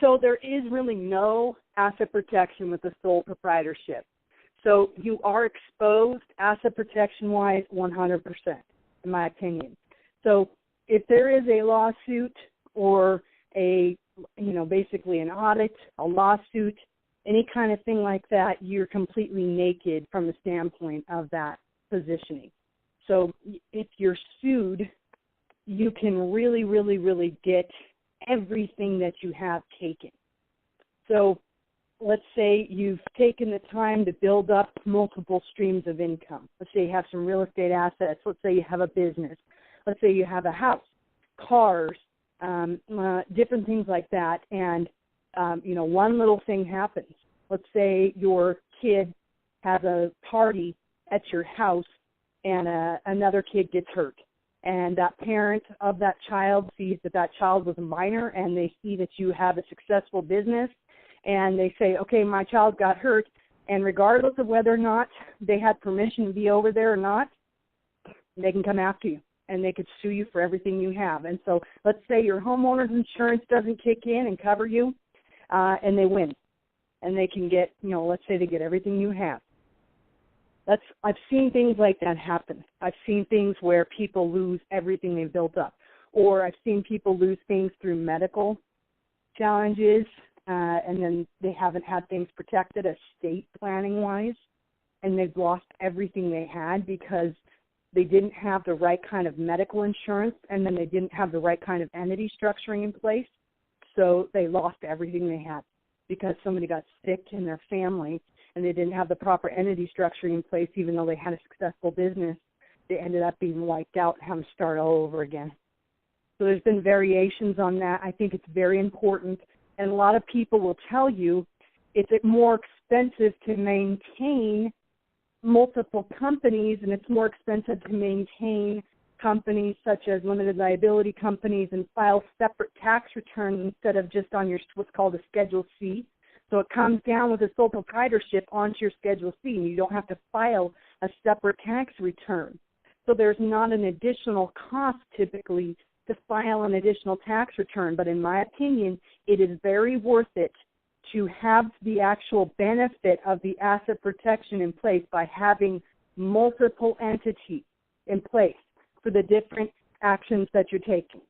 So there is really no asset protection with the sole proprietorship. So you are exposed asset protection-wise 100%, in my opinion. So if there is a lawsuit or basically an audit, a lawsuit, any kind of thing like that, you're completely naked from the standpoint of that positioning. So if you're sued, you can really, really, really get everything that you have taken. So let's say you've taken the time to build up multiple streams of income. Let's say you have some real estate assets. Let's say you have a business. Let's say you have a house, cars, different things like that. And, one little thing happens. Let's say your kid has a party at your house and another kid gets hurt. And that parent of that child sees that child was a minor, and they see that you have a successful business, and they say, okay, my child got hurt, and regardless of whether or not they had permission to be over there or not, they can come after you, and they could sue you for everything you have. And so let's say your homeowner's insurance doesn't kick in and cover you, and they win, and they can get, let's say they get everything you have. I've seen things like that happen. I've seen things where people lose everything they've built up. Or I've seen people lose things through medical challenges, and then they haven't had things protected estate planning-wise, and they've lost everything they had because they didn't have the right kind of medical insurance, and then they didn't have the right kind of entity structuring in place, so they lost everything they had because somebody got sick in their family and they didn't have the proper entity structuring in place. Even though they had a successful business, they ended up being wiped out and having to start all over again. So there's been variations on that. I think it's very important, and a lot of people will tell you it's more expensive to maintain multiple companies, and it's more expensive to maintain companies such as limited liability companies and file separate tax returns instead of just on your what's called a Schedule C. So it comes down with a sole proprietorship onto your Schedule C, and you don't have to file a separate tax return. So there's not an additional cost typically to file an additional tax return. But in my opinion, it is very worth it to have the actual benefit of the asset protection in place by having multiple entities in place for the different actions that you're taking.